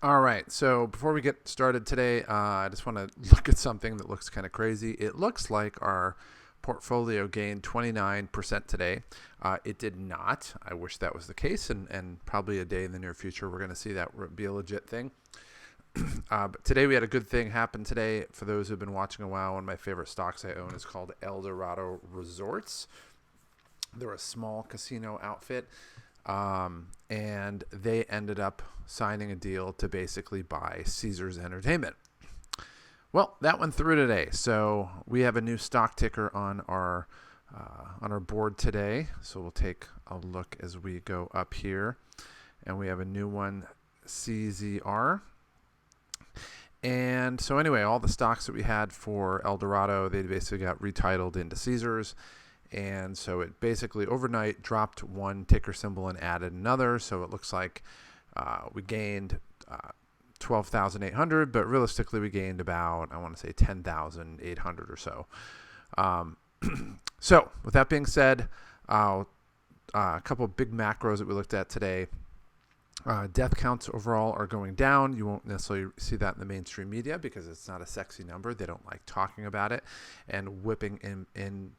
All right. So before we get started today, I just want to look at something that looks kind of crazy. It looks like our portfolio gained 29% today. It did not. I wish that was the case, and probably a day in the near future we're going to see that be a legit thing. But today we had a good thing happen today. For those who've been watching a while, one of my favorite stocks I own is called Eldorado Resorts. They're a small casino outfit. And they ended up signing a deal to basically buy Caesars Entertainment. Well, that went through today, so we have a new stock ticker on our board today. So we'll take a look as we go up here, and we have a new one, CZR. And so anyway, all the stocks that we had for Eldorado, they basically got retitled into Caesars. And so it basically overnight dropped one ticker symbol and added another. So it looks like we gained 12,800, but realistically we gained about, I want to say 10,800 or so. So with that being said, a couple of big macros that we looked at today. Death counts overall are going down. You won't necessarily see that in the mainstream media because it's not a sexy number. They don't like talking about it and whipping in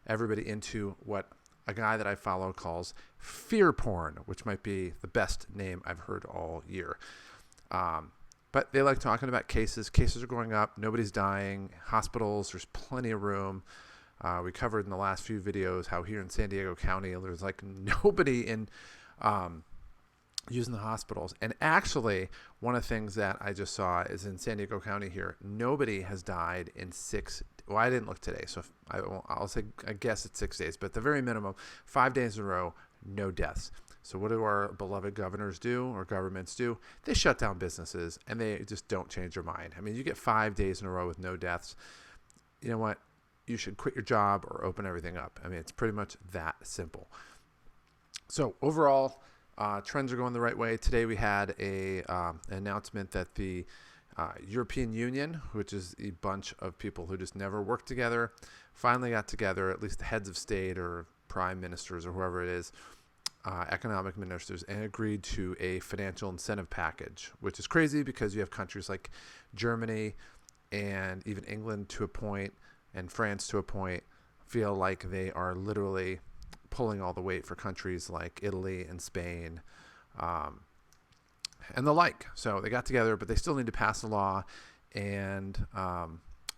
everybody into what a guy that I follow calls fear porn, which might be the best name I've heard all year. But they like talking about cases. Cases are going up. Nobody's dying. Hospitals, there's plenty of room. We covered in the last few videos how here in San Diego County, there's like nobody in using the hospitals. And actually, one of the things that I just saw is in San Diego County here, nobody has died in 6 days. Well, I didn't look today, so I'll say I guess it's 6 days, but at the very minimum, 5 days in a row, no deaths. So what do our beloved governors do or governments do? They shut down businesses and they just don't change their mind. I mean, you get 5 days in a row with no deaths. You know what? You should quit your job or open everything up. I mean, it's pretty much that simple. So overall, trends are going the right way. Today we had an announcement that the European Union, which is a bunch of people who just never worked together, finally got together, at least the heads of state or prime ministers or whoever it is, economic ministers, and agreed to a financial incentive package, which is crazy because you have countries like Germany and even England to a point and France to a point feel like they are literally pulling all the weight for countries like Italy and Spain, and the like. So they got together, but they still need to pass a law and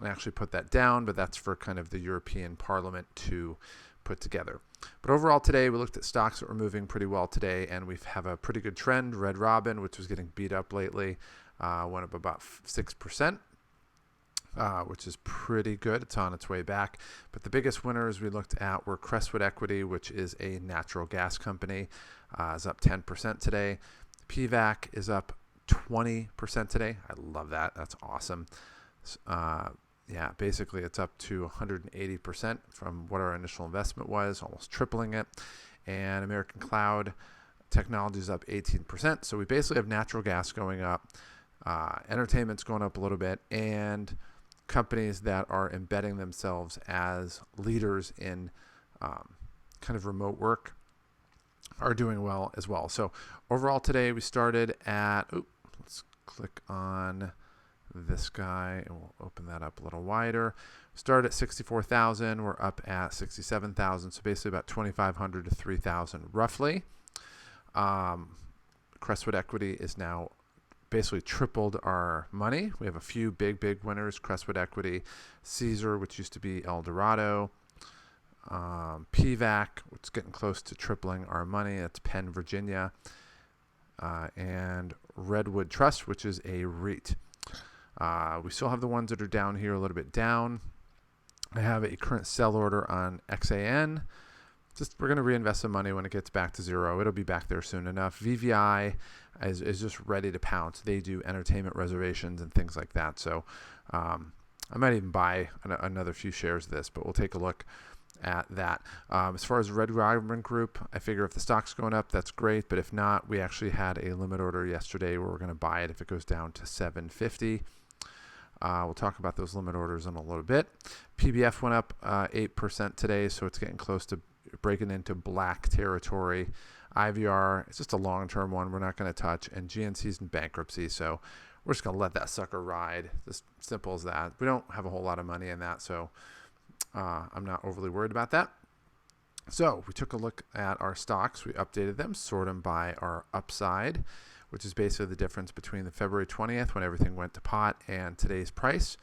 actually put that down, but that's for kind of the European Parliament to put together. But overall today, we looked at stocks that were moving pretty well today, and we have a pretty good trend. Red Robin, which was getting beat up lately, went up about 6%. Which is pretty good. It's on its way back. But the biggest winners we looked at were Crestwood Equity, which is a natural gas company, is up 10% today. PVAC is up 20% today. I love that. That's awesome. Basically it's up to 180% from what our initial investment was, almost tripling it. And American Cloud Technology is up 18%. So we basically have natural gas going up, entertainment's going up a little bit, and companies that are embedding themselves as leaders in kind of remote work are doing well as well. So overall today we started at, let's click on this guy and we'll open that up a little wider. Started at 64,000. We're up at 67,000. So basically about 2,500 to 3,000 roughly. Crestwood Equity is now basically tripled our money. We have a few big winners: Crestwood Equity, Caesar, which used to be Eldorado, PVAC, which is getting close to tripling our money. That's Penn, Virginia, and Redwood Trust, which is a REIT. We still have the ones that are down here a little bit down. I have a current sell order on XAN. We're going to reinvest some money when it gets back to zero. It'll be back there soon enough. VVI is just ready to pounce. They do entertainment reservations and things like that. So I might even buy another few shares of this, but we'll take a look at that. As far as Red Robin Group, I figure if the stock's going up, that's great. But if not, we actually had a limit order yesterday where we're going to buy it if it goes down to $7.50. We'll talk about those limit orders in a little bit. PBF went up 8% today, so it's getting close to breaking into black territory. IVR, it's just a long-term one we're not going to touch, and GNC's in bankruptcy, so we're just going to let that sucker ride. Just simple as that. We don't have a whole lot of money in that, so I'm not overly worried about that. So we took a look at our stocks. We updated them, sorted them by our upside, which is basically the difference between the February 20th when everything went to pot and today's price.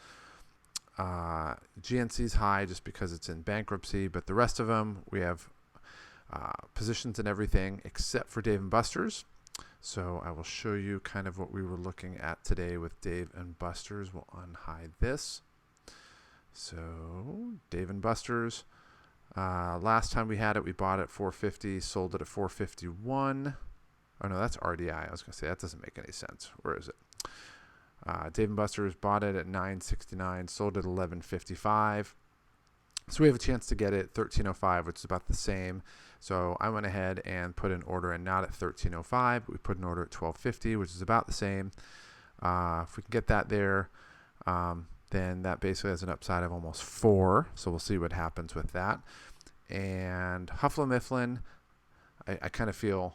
GNC's high just because it's in bankruptcy, but the rest of them, we have positions in everything except for Dave & Buster's. So I will show you kind of what we were looking at today with Dave & Buster's. We'll unhide this. So Dave & Buster's, last time we had it, we bought it at 450, sold it at 451. Oh no, that's RDI. I was going to say that doesn't make any sense. Where is it? Dave & Buster's bought it at 969, sold it at 1155. So we have a chance to get it at 1305, which is about the same. So I went ahead and put an order in, not at 1305, but we put an order at 1250, which is about the same. If we can get that there, then that basically has an upside of almost 4. So we'll see what happens with that. And Huffle Mifflin, I kind of feel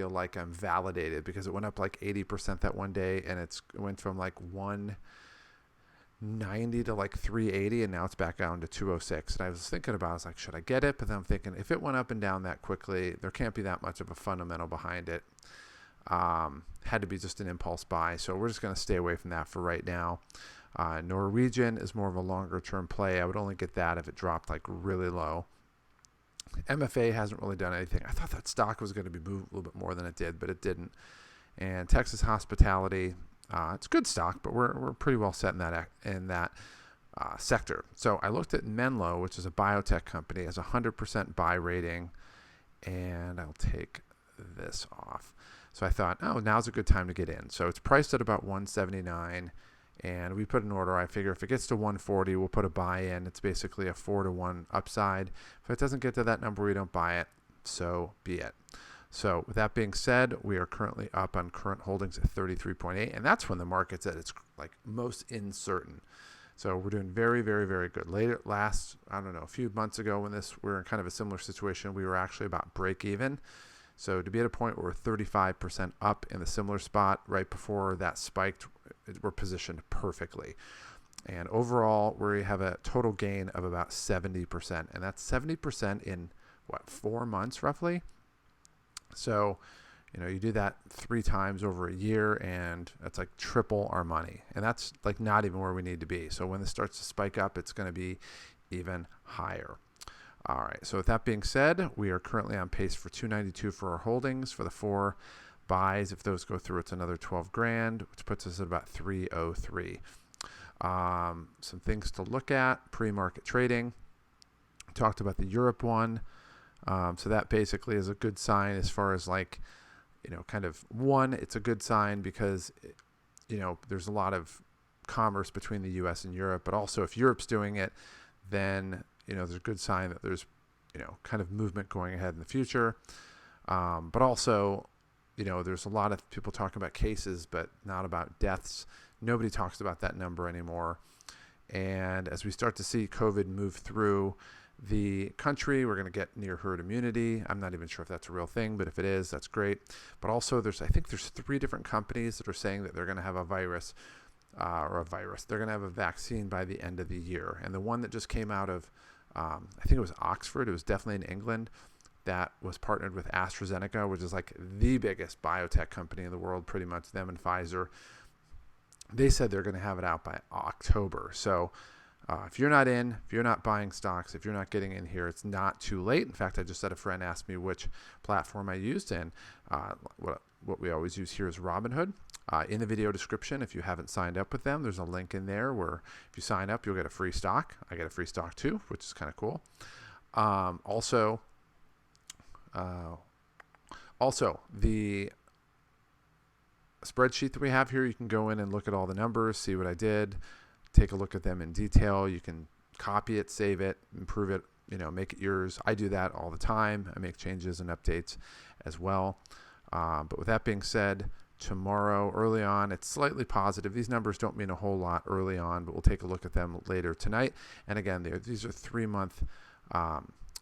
like I'm validated because it went up like 80% that one day, and it went from like 190 to like 380, and now it's back down to 206. And I was thinking about, I was like, should I get it? But then I'm thinking, if it went up and down that quickly, there can't be that much of a fundamental behind it. Had to be just an impulse buy, so we're just going to stay away from that for right now. Norwegian is more of a longer term play. I would only get that if it dropped like really low. MFA hasn't really done anything. I thought that stock was going to be moved a little bit more than it did, but it didn't. And Texas Hospitality, it's a good stock, but we're pretty well set in that sector. So I looked at Menlo, which is a biotech company, has a 100% buy rating, and I'll take this off. So I thought, oh, now's a good time to get in. So it's priced at about 179, and we put an order. I figure if it gets to 140, we'll put a buy in. It's basically a 4-to-1 upside. If it doesn't get to that number, we don't buy it. So be it. So with that being said, we are currently up on current holdings at 33.8, and that's when the market's at its like most uncertain. So we're doing very, very, very good. A few months ago when we were in kind of a similar situation, we were actually about break even. So to be at a point where we're 35% up in the similar spot right before that spiked, we're positioned perfectly. And overall, we have a total gain of about 70%. And that's 70% in, 4 months roughly? So, you do that 3 times over a year, and that's like triple our money. And that's like not even where we need to be. So when this starts to spike up, it's going to be even higher. All right, so with that being said, we are currently on pace for 292 for our holdings. For the 4 buys, if those go through, it's another 12 grand, which puts us at about 303. Some things to look at, pre-market trading. We talked about the Europe one. So that basically is a good sign as far as it's a good sign because, there's a lot of commerce between the U.S. and Europe. But also if Europe's doing it, then there's a good sign that there's, kind of movement going ahead in the future. But also, there's a lot of people talking about cases, but not about deaths. Nobody talks about that number anymore. And as we start to see COVID move through the country, we're going to get near herd immunity. I'm not even sure if that's a real thing, but if it is, that's great. But also I think there's 3 different companies that are saying that they're going to have a virus. They're going to have a vaccine by the end of the year. And the one that just came out of, I think it was Oxford, it was definitely in England, that was partnered with AstraZeneca, which is like the biggest biotech company in the world, pretty much, them and Pfizer. They said they're going to have it out by October. So if you're not in, if you're not buying stocks, if you're not getting in here, it's not too late. In fact, I just had a friend ask me which platform I used, and what we always use here is Robinhood. In the video description, if you haven't signed up with them, there's a link in there where if you sign up, you'll get a free stock. I get a free stock too, which is kind of cool. Also, the spreadsheet that we have here, you can go in and look at all the numbers, see what I did, take a look at them in detail. You can copy it, save it, improve it, make it yours. I do that all the time. I make changes and updates as well. But with that being said, tomorrow early on, it's slightly positive. These numbers don't mean a whole lot early on, but we'll take a look at them later tonight. And again, these are 3-month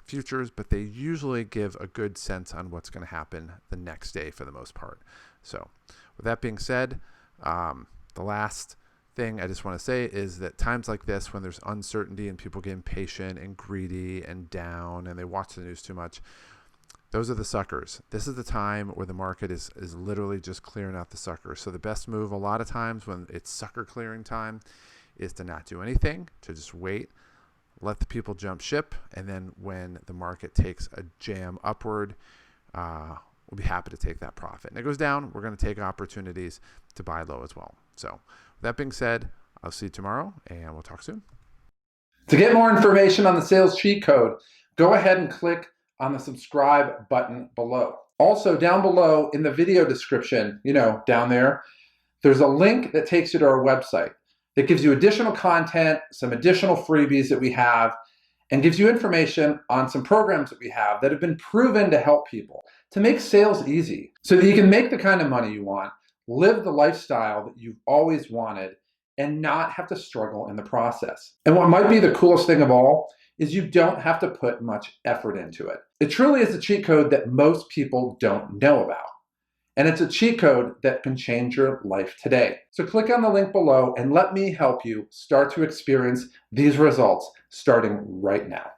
futures, but they usually give a good sense on what's going to happen the next day for the most part. So with that being said, the last thing I just want to say is that times like this, when there's uncertainty and people get impatient and greedy and down and they watch the news too much, those are the suckers. This is the time where the market is literally just clearing out the suckers. So the best move a lot of times when it's sucker clearing time is to not do anything, to just wait, let the people jump ship, and then when the market takes a jam upward, we'll be happy to take that profit. And it goes down, we're going to take opportunities to buy low as well. So with that being said, I'll see you tomorrow, and we'll talk soon. To get more information on the sales cheat code, go ahead and click on the subscribe button below. Also, down below in the video description, down there, there's a link that takes you to our website that gives you additional content, some additional freebies that we have, and gives you information on some programs that we have that have been proven to help people to make sales easy so that you can make the kind of money you want, live the lifestyle that you've always wanted, and not have to struggle in the process. And what might be the coolest thing of all is you don't have to put much effort into it. It truly is a cheat code that most people don't know about. And it's a cheat code that can change your life today. So click on the link below and let me help you start to experience these results starting right now.